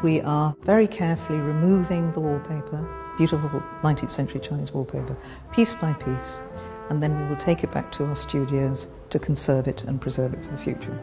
We are very carefully removing the wallpaper, beautiful 19th century Chinese wallpaper, piece by piece, and then we will take it back to our studios to conserve it and preserve it for the future.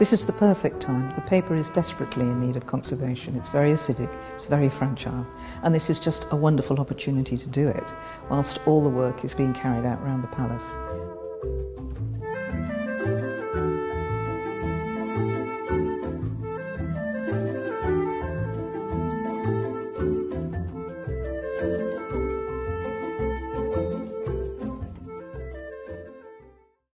This is the perfect time. The paper is desperately in need of conservation. It's very acidic, it's very fragile, and this is just a wonderful opportunity to do it, whilst all the work is being carried out around the palace.